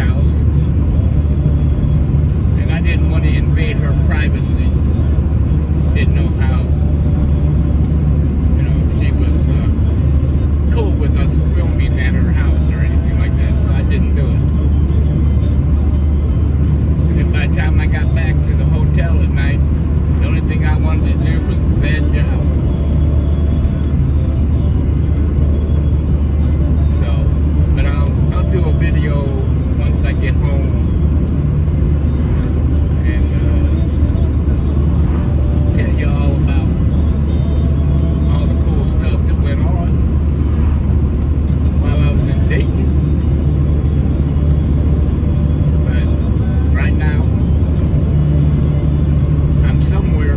house, and I didn't want to invade her privacy. Didn't know how, she was cool with us filming at her house or anything like that, so I didn't do it. And by the time I got back to the hotel at night, the only thing I wanted to do was veg out. But I'll do a video once I get home and tell you all about all the cool stuff that went on while I was in Dayton. But right now, I'm somewhere,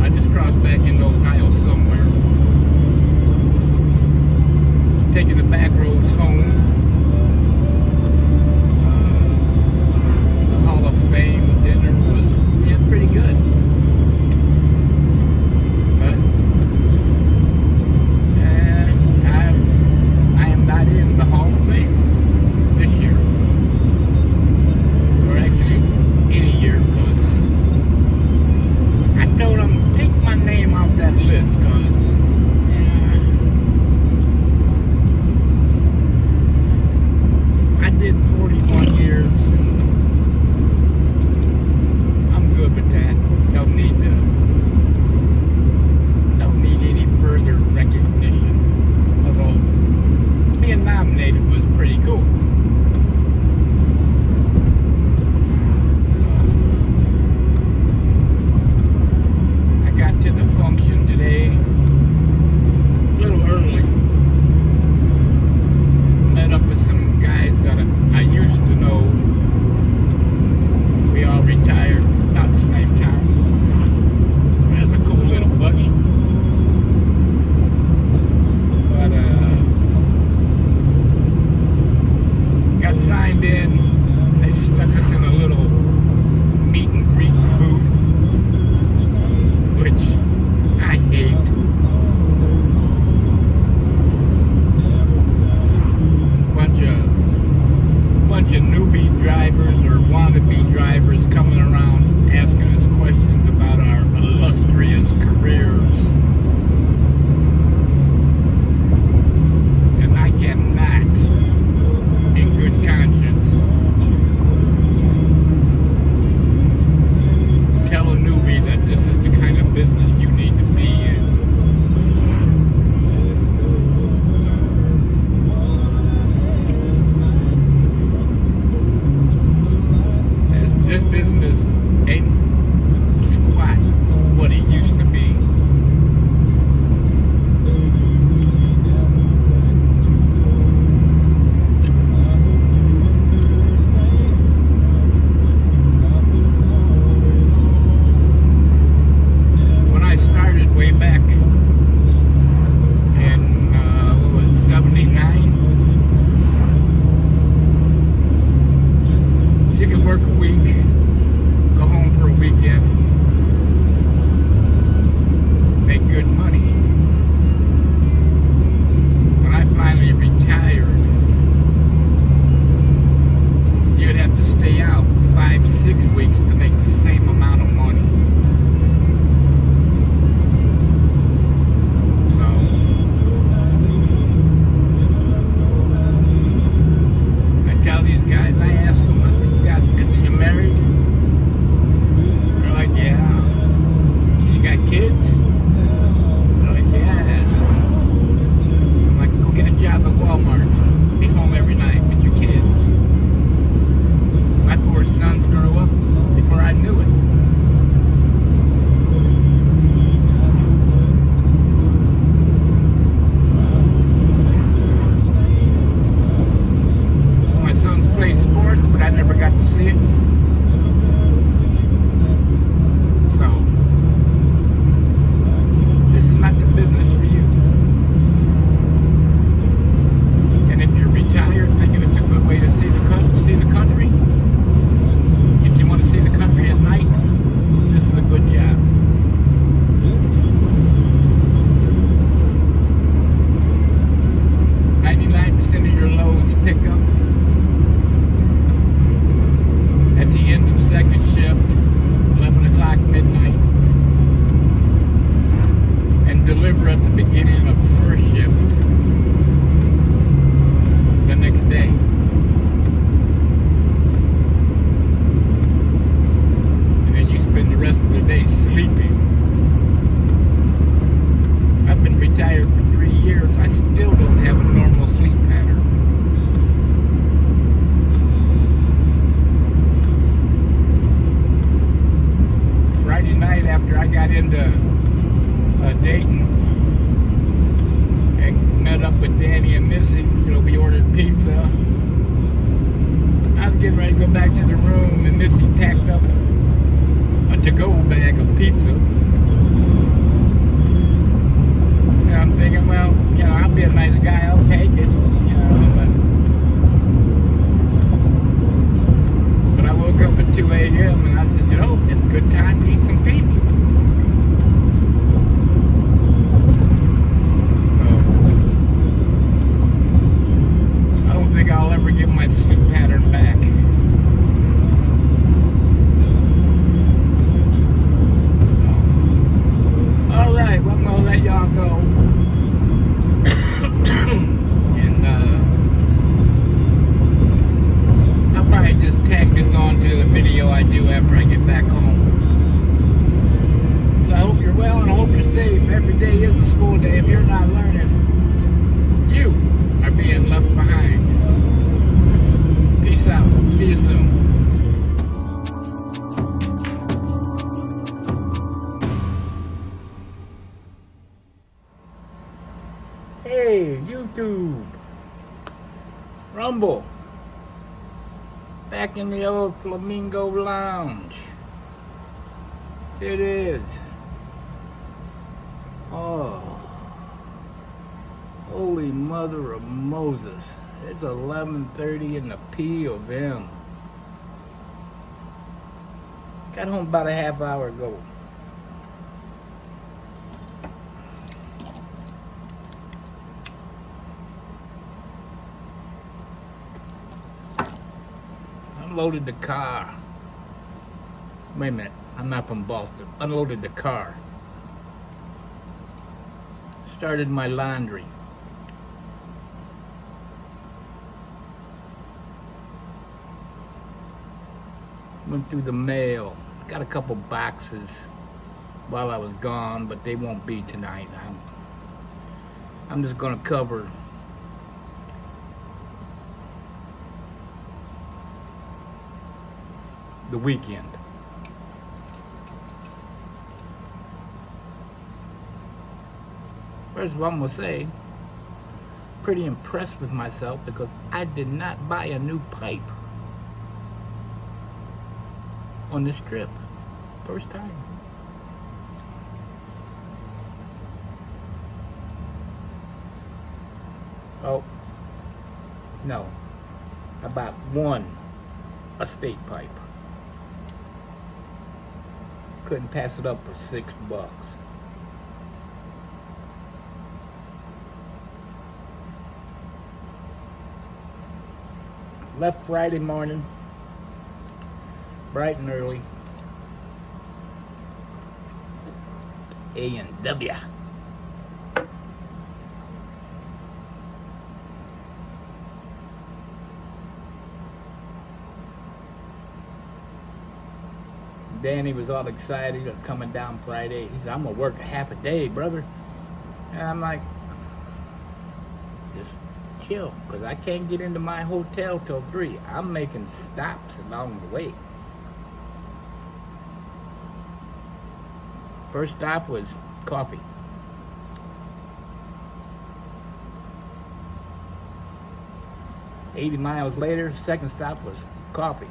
I just crossed back into Ohio somewhere, taking the back roads home. The Hall of Fame dinner was pretty good. But I am not in the Hall of Fame this year. Or actually, any year, because I told them, take my name off that list, because I did 41 years. I'm good with that. Don't need any further recognition. Although being nominated was pretty cool. I got to the function today a little early. Met up with some guys that I used to know. We all retired about the same time. That's a cool little buggy. But got signed in. They stuck us in a little meet and greet booth, which I hate. Bunch of newbie drivers or wannabe drivers coming around asking us questions about our illustrious careers. And I cannot, in good conscience, tell a newbie that this is the kind of business you need to be in. This business ain't squat what it used to be. When I started way back in, what was it, 79? You could work a week, go home for a weekend, make good money. When I finally retired, you'd have to stay out 5-6 weeks to make the same amount of money. So, I tell these guys, I ask them, I said, you married? back to the room, and Missy packed up a to-go bag of pizza. And I'm thinking, well, I'll be a nice guy, I'll take it, but I woke up at 2 a.m. and I said, it's a good time to eat some pizza. So, I don't think I'll ever get my sleep pattern back. Alright, well, I'm going to let y'all go. And I'll probably just tag this on to the video I do after I get back home. So I hope you're well and I hope you're safe. Every day is a school day. If you're not learning, you are being left behind. Peace out. See you soon. Hey, YouTube, Rumble, back in the old Flamingo Lounge. It is. Oh, holy mother of Moses. It's 11:30 in the p.m. Got home about a half hour ago. Unloaded the car. Wait a minute, I'm not from Boston. Unloaded the car. Started my laundry. Went through the mail. Got a couple boxes while I was gone, but they won't be tonight. I'm just gonna cover the weekend. First of all, I'm gonna say, pretty impressed with myself because I did not buy a new pipe on this trip. First time. Oh, no. I bought one estate pipe. Couldn't pass it up for $6. Left Friday morning, bright and early. A&W. Danny was all excited. He was coming down Friday. He said, I'm gonna work a half a day, brother. And I'm like, just chill, because I can't get into my hotel till 3. I'm making stops along the way. First stop was coffee. $80 miles later, second stop was coffee.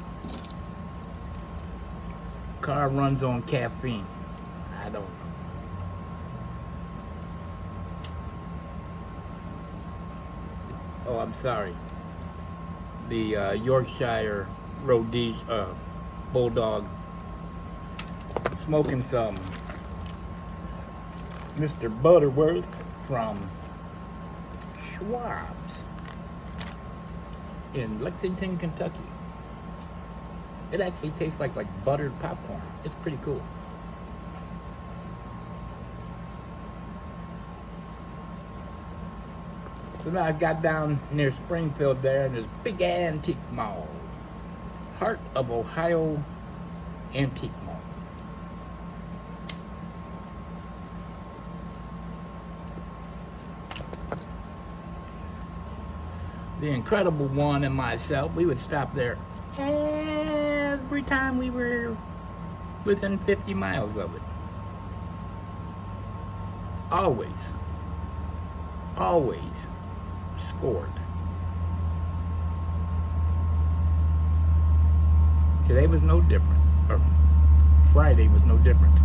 Car runs on caffeine. I don't know. Oh, I'm sorry. The Yorkshire Bulldog, smoking some Mr. Butterworth from Schwab's in Lexington, Kentucky. It actually tastes like buttered popcorn. It's pretty cool. So now I got down near Springfield there, and there's a big antique mall. Heart of Ohio Antique Mall. The Incredible One and myself, we would stop there every time we were within 50 miles of it. Always scored. Today was no different, or Friday was no different.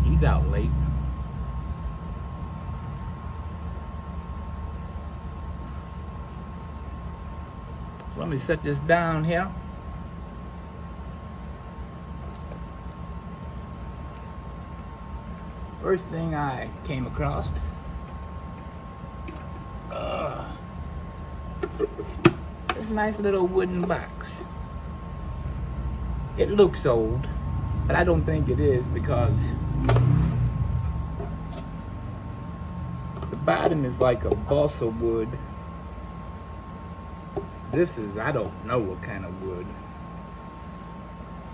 He's out late. So let me set this down here. First thing I came across, this nice little wooden box. It looks old, but I don't think it is, because the bottom is like a balsa wood. This is, I don't know what kind of wood,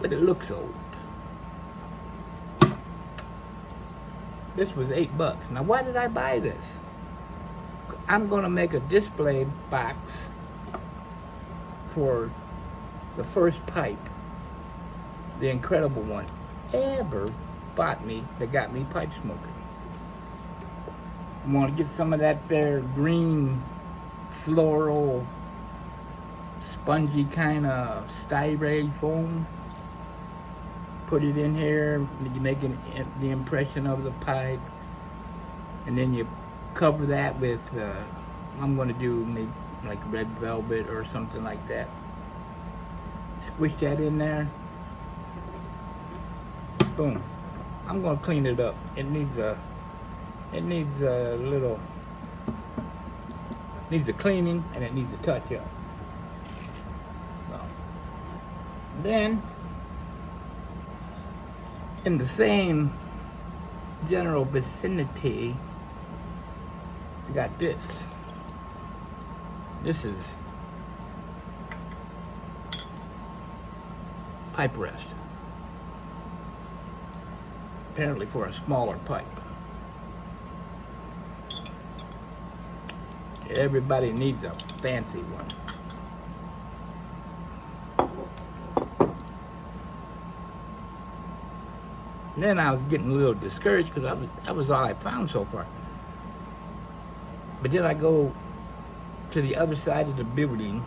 but it looks old. This was $8. Now, why did I buy this? I'm gonna make a display box for the first pipe, the incredible one ever bought me, that got me pipe smoking. I want to get some of that there green, floral, spongy kind of styrofoam. Put it in here, you make the impression of the pipe, and then you cover that with, I'm going to do maybe like red velvet or something like that. Squish that in there. Boom. I'm going to clean it up. It needs a cleaning, and it needs a touch up. So, then, in the same general vicinity, I got this. This is pipe rest. Apparently for a smaller pipe. Everybody needs a fancy one. Then I was getting a little discouraged because that was all I found so far. But then I go to the other side of the building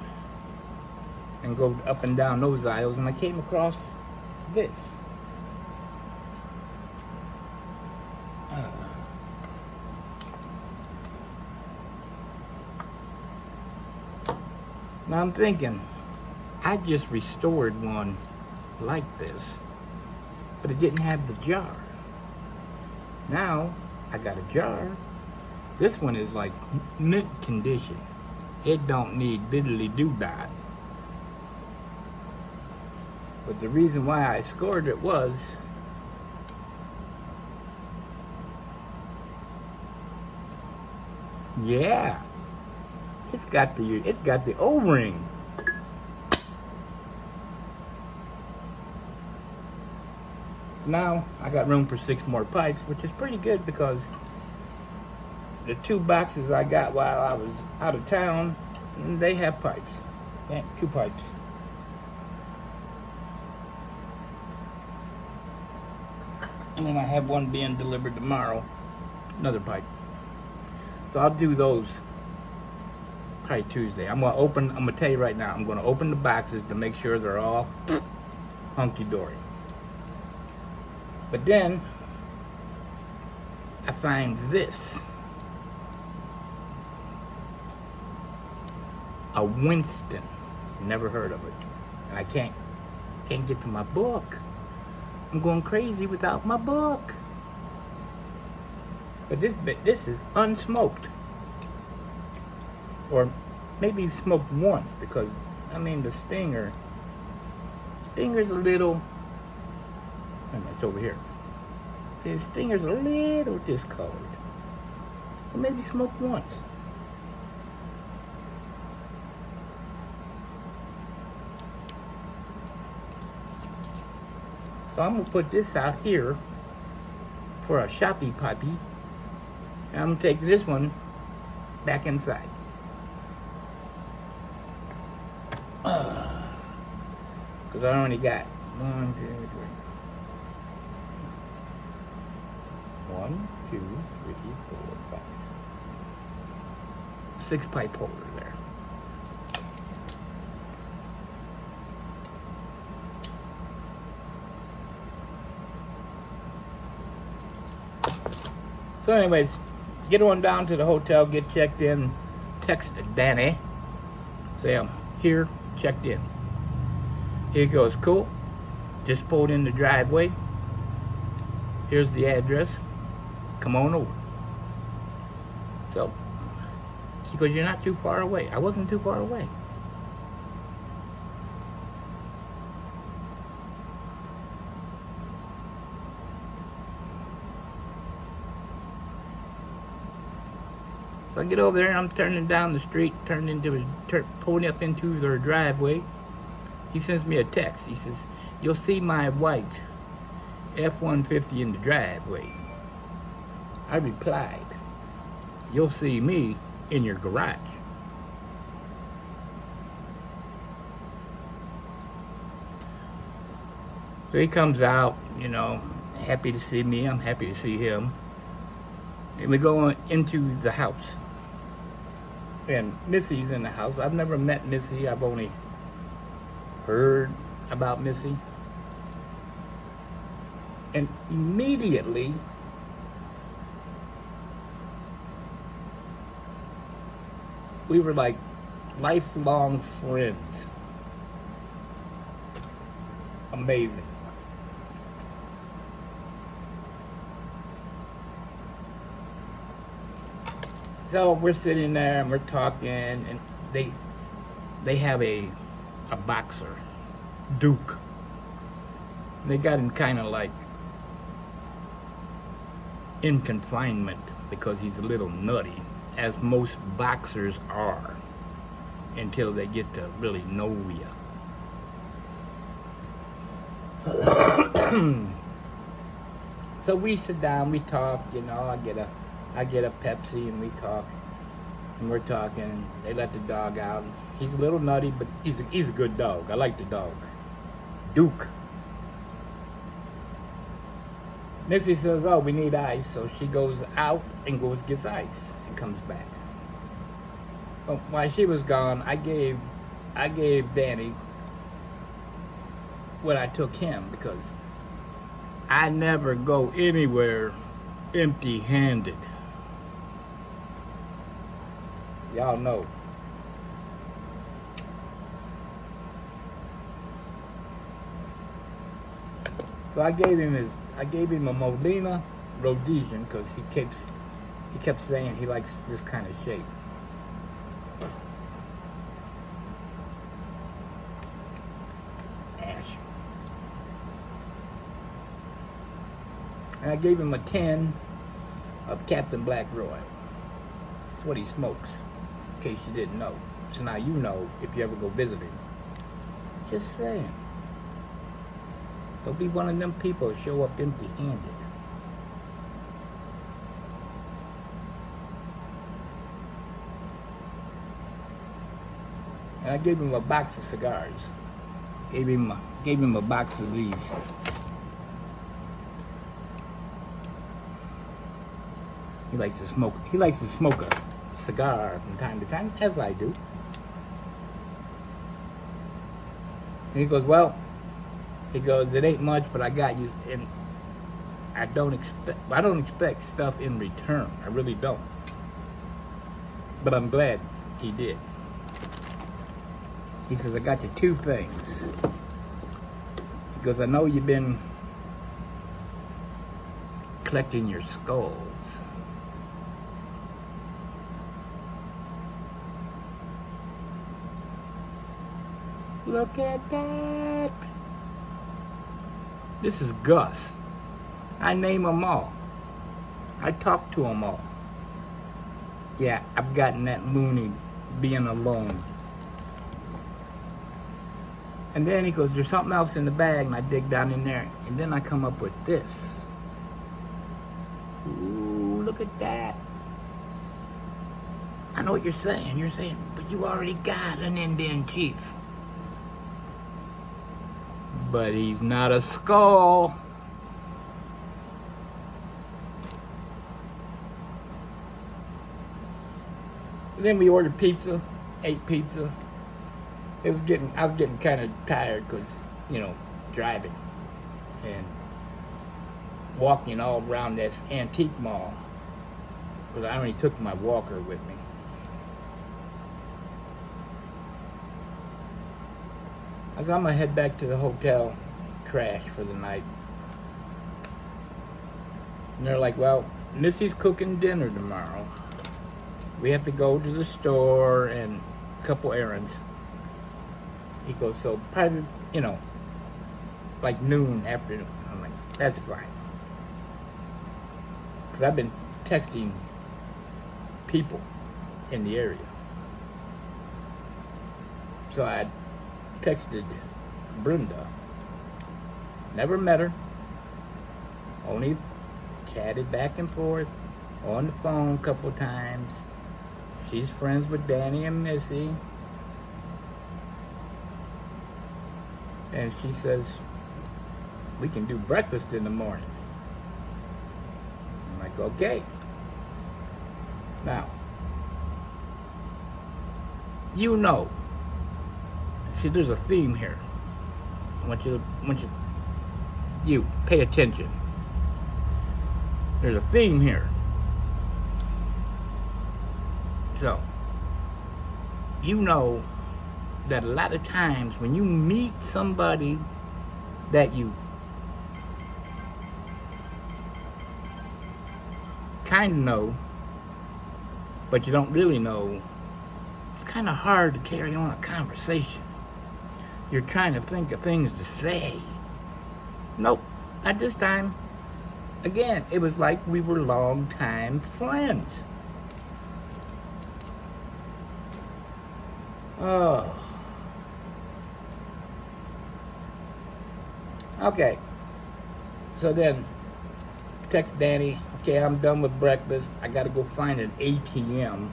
and go up and down those aisles, and I came across this. Now I'm thinking, I just restored one like this, but it didn't have the jar. Now I got a jar. This one is like mint condition. It don't need diddly doo-dah. But the reason why I scored it was, yeah, it's got the O-ring. So now I got room for 6 more pipes, which is pretty good because the 2 boxes I got while I was out of town, they have pipes. They have 2 pipes. And then I have one being delivered tomorrow, another pipe. So I'll do those probably Tuesday. I'm gonna tell you right now, I'm gonna open the boxes to make sure they're all hunky-dory. But then I find this. A Winston. Never heard of it. And I can't get to my book. I'm going crazy without my book. But this is unsmoked. Or maybe smoked once, because I mean the Stinger's a little, it's over here. See, the Stinger's a little discolored. Or maybe smoked once. So I'm gonna put this out here for a shoppy puppy, and I'm gonna take this one back inside. Because I only got 1, 2, 3. 1, 2, 3, 4, 5. 6 pipe holders there. So anyways, get on down to the hotel, get checked in, text Danny, say I'm here, checked in. He goes, cool, just pulled in the driveway. Here's the address, come on over. So he goes, you're not too far away. I wasn't too far away. So I get over there and I'm turning down the street, pulling up into their driveway. He sends me a text. He says, you'll see my white F-150 in the driveway. I replied, you'll see me in your garage. So he comes out, you know, happy to see me. I'm happy to see him. And we go into the house. And Missy's in the house. I've never met Missy. I've only heard about Missy. And immediately, we were like lifelong friends. Amazing. So we're sitting there and we're talking, and they have a boxer, Duke. They got him kind of like in confinement because he's a little nutty, as most boxers are, until they get to really know you. So we sit down, we talk, you know, I get a Pepsi and we talk, and we're talking. They let the dog out. He's a little nutty, but he's a good dog. I like the dog, Duke. Missy says, "Oh, we need ice," so she goes out and gets ice and comes back. Well, while she was gone, I gave Danny what I took him, because I never go anywhere empty-handed. Y'all know. So I gave him a Modena Rhodesian, because he kept saying he likes this kind of shape. Ash. And I gave him a 10 of Captain Black Roy. That's what he smokes, in case you didn't know. So now you know if you ever go visit him. Just saying. Don't be one of them people who show up empty-handed. And I gave him a box of cigars. Gave him a box of these. He likes to smoke a cigar from time to time, as I do. And he goes, well, it ain't much, but I got you, and I don't expect stuff in return. I really don't. But I'm glad he did. He says, I got you 2 things. He goes, I know you've been collecting your skulls. Look at that. This is Gus. I name them all. I talk to them all. Yeah, I've gotten that loony being alone. And then he goes, there's something else in the bag, and I dig down in there, and then I come up with this. Ooh, look at that. I know what you're saying. You're saying, but you already got an Indian chief. But he's not a skull. Then we ordered pizza, ate pizza. I was getting kind of tired because, you know, driving and walking all around this antique mall. because I only took my walker with me. I said, I'm going to head back to the hotel, crash for the night. And they're like, well, Missy's cooking dinner tomorrow. We have to go to the store and a couple errands. He goes, so probably, you know, like noon afternoon. I'm like, that's fine. Because I've been texting people in the area. So I texted Brenda. Never met her. Only chatted back and forth on the phone a couple times. She's friends with Danny and Missy. And she says, we can do breakfast in the morning. I'm like, okay. Now, you know, see, there's a theme here. I want you pay attention. There's a theme here. So, you know that a lot of times when you meet somebody that you kind of know, but you don't really know, it's kind of hard to carry on a conversation. You're trying to think of things to say. Nope, not this time. Again, it was like we were longtime friends. Oh. Okay. So then, text Danny, okay, I'm done with breakfast. I gotta go find an ATM,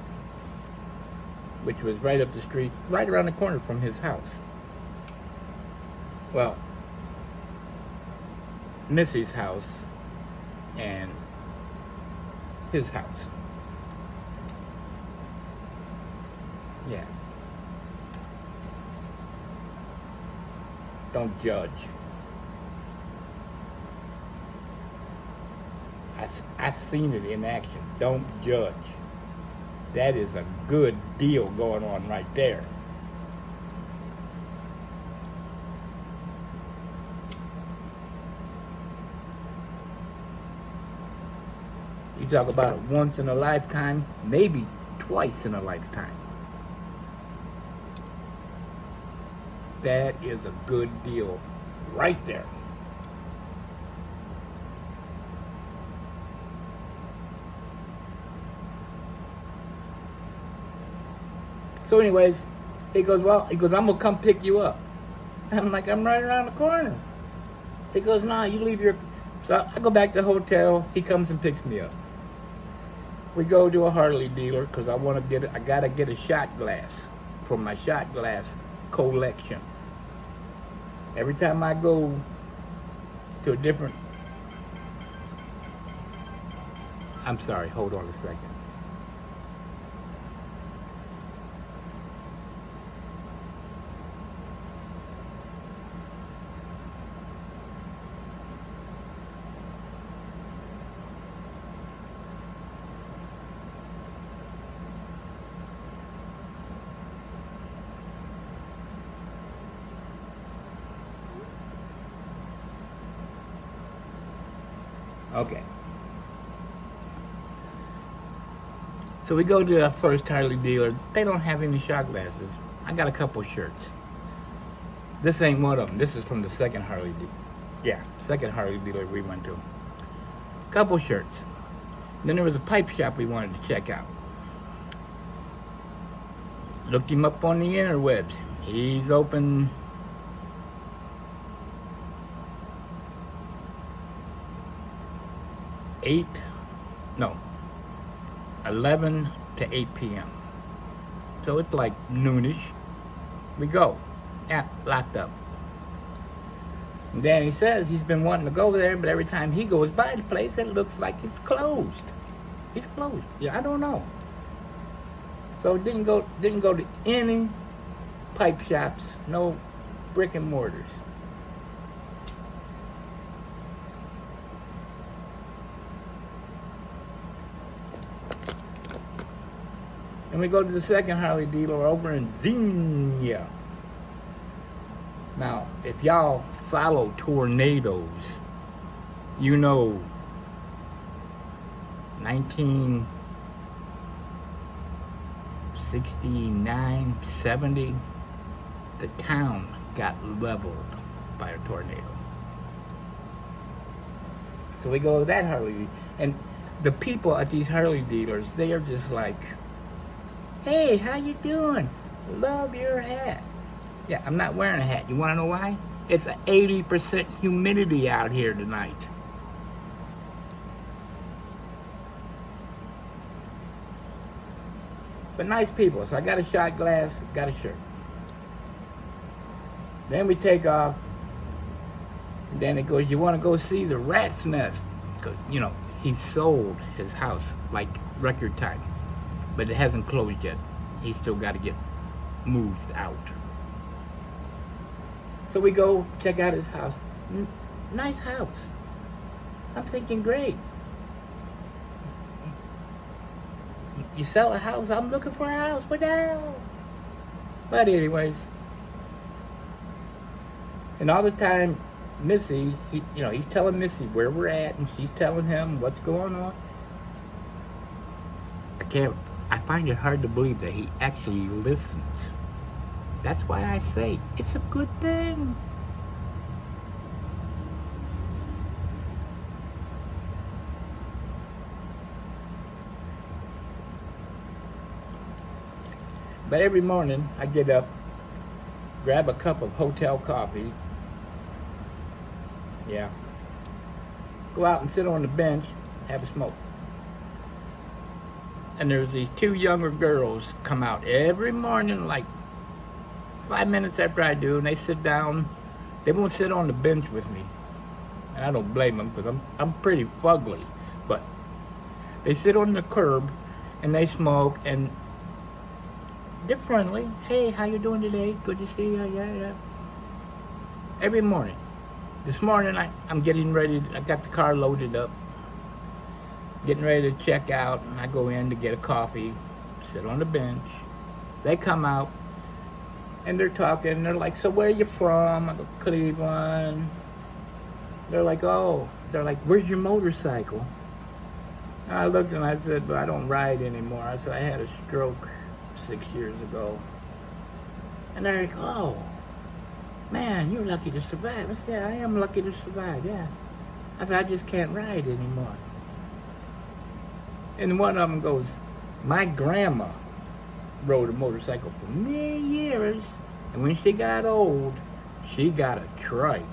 which was right up the street, right around the corner from his house. Well, Missy's house and his house. Yeah. Don't judge. I seen it in action. Don't judge. That is a good deal going on right there. You talk about it once in a lifetime, maybe twice in a lifetime. That is a good deal right there. So anyways, he goes, I'm gonna come pick you up. I'm like, I'm right around the corner. He goes, nah, you leave your, so I go back to the hotel, he comes and picks me up. We go to a Harley dealer because I gotta get a shot glass for my shot glass collection. Every time I go to a different, I'm sorry, hold on a second. Okay. So we go to the first Harley dealer. They don't have any shot glasses. I got a couple shirts. This ain't one of them. This is from the second Harley dealer. Yeah, second Harley dealer we went to. Couple shirts. Then there was a pipe shop we wanted to check out. Looked him up on the interwebs. He's open 11 to 8 p.m. So it's like noonish. We go. Yeah, locked up. And Danny says he's been wanting to go there, but every time he goes by the place, it looks like it's closed. It's closed. Yeah, I don't know. So didn't go to any pipe shops, no brick and mortars. And we go to the second Harley dealer over in Xenia. Now, if y'all follow tornadoes, you know 1969, 70, the town got leveled by a tornado. So we go to that Harley, and the people at these Harley dealers, they are just like, hey, how you doing? Love your hat. Yeah, I'm not wearing a hat. You want to know why? It's 80% humidity out here tonight. But nice people. So I got a shot glass, got a shirt. Then we take off. And then it goes, you want to go see the rat's nest? Because, you know, he sold his house like record time. But it hasn't closed yet. He's still got to get moved out. So we go check out his house. Nice house. I'm thinking, great. You sell a house? I'm looking for a house. What the hell? But anyways. And all the time, Missy, he's telling Missy where we're at, and she's telling him what's going on. I find it hard to believe that he actually listens. That's why I say it's a good thing. But every morning I get up, grab a cup of hotel coffee. Yeah. Go out and sit on the bench, have a smoke. And there's these two younger girls come out every morning, like 5 minutes after I do, and they sit down. They won't sit on the bench with me. And I don't blame them, because I'm pretty fugly. But they sit on the curb, and they smoke, and they're friendly. Hey, how you doing today? Good to see you. Yeah. Every morning. This morning, I'm getting ready. I got the car loaded up. Getting ready to check out, and I go in to get a coffee, sit on the bench. They come out, and they're talking. They're like, so where are you from? I go, Cleveland. They're like, where's your motorcycle? And I looked and I said, but I don't ride anymore. I said, I had a stroke 6 years ago. And they're like, oh, man, you're lucky to survive. I said, yeah, I am lucky to survive, yeah. I said, I just can't ride anymore. And one of them goes, my grandma rode a motorcycle for many years, and when she got old, she got a trike.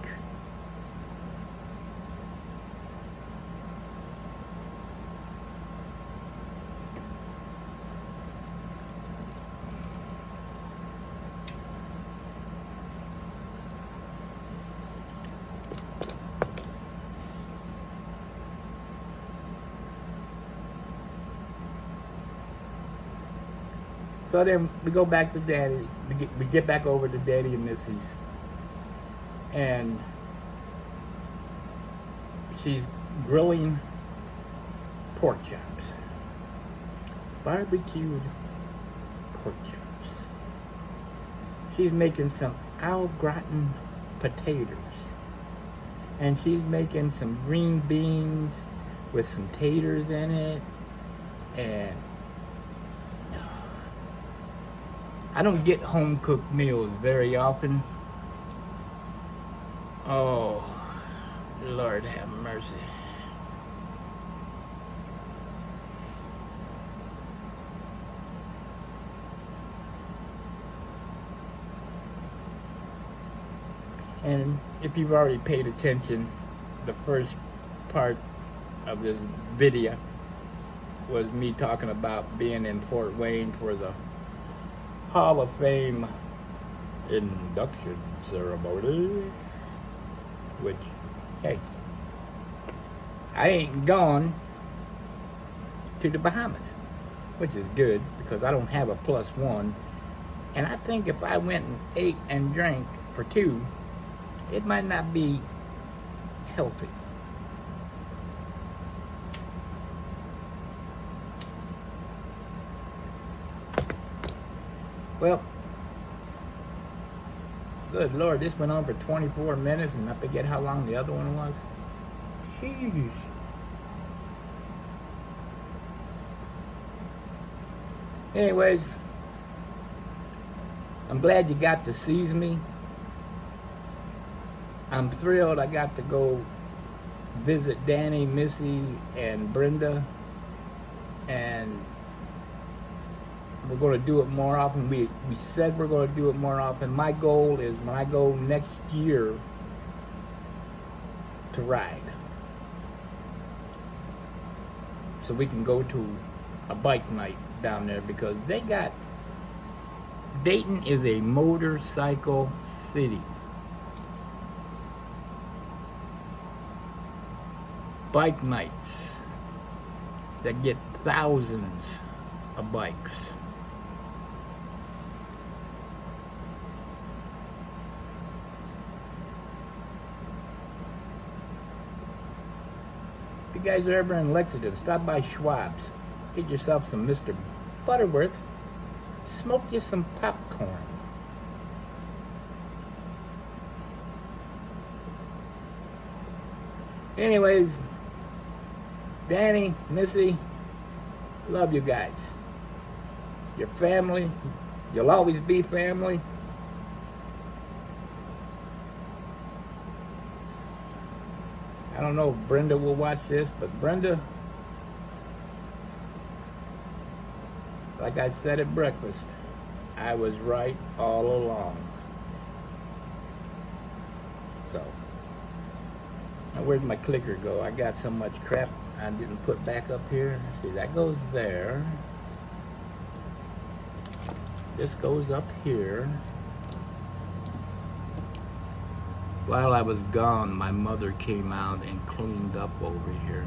So then we go back to Daddy. We get back over to Daddy and Missy's, and she's grilling pork chops, barbecued pork chops. She's making some au gratin potatoes, and she's making some green beans with some taters in it, and I don't get home-cooked meals very often. Oh, Lord have mercy. And if you've already paid attention, the first part of this video was me talking about being in Fort Wayne for the Hall of Fame induction ceremony, which, hey, I ain't gone to the Bahamas, which is good because I don't have a +1, and I think if I went and ate and drank for 2, it might not be healthy. Well, good Lord, this went on for 24 minutes and I forget how long the other one was. Jeez. Anyways, I'm glad you got to seize me. I'm thrilled I got to go visit Danny, Missy, and Brenda. And we're going to do it more often. We said we're going to do it more often. My goal is when I go next year to ride. So we can go to a bike night down there because they got, Dayton is a motorcycle city. Bike nights that get thousands of bikes. If you guys are ever in Lexington, stop by Schwab's. Get yourself some Mr. Butterworth. Smoke you some popcorn. Anyways, Danny, Missy, love you guys. Your family. You'll always be family. I don't know if Brenda will watch this, but Brenda, like I said at breakfast, I was right all along. So, now where'd my clicker go? I got so much crap I didn't put back up here. See, that goes there. This goes up here. While I was gone, my mother came out and cleaned up over here.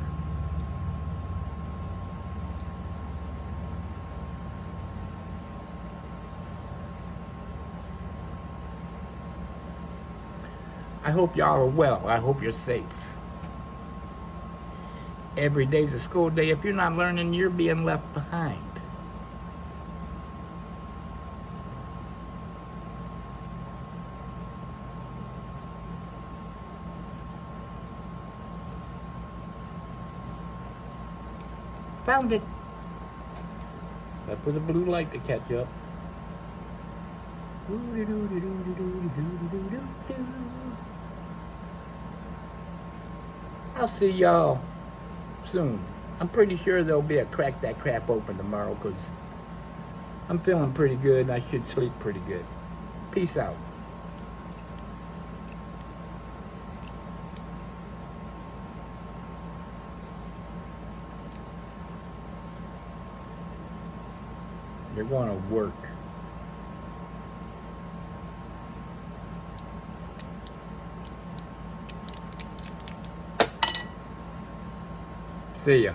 I hope y'all are well. I hope you're safe. Every day's a school day. If you're not learning, you're being left behind. Found it. That was a blue light to catch up. I'll see y'all soon. I'm pretty sure there'll be a Crack That Crap open tomorrow because I'm feeling pretty good and I should sleep pretty good. Peace out. You're going to work. See ya.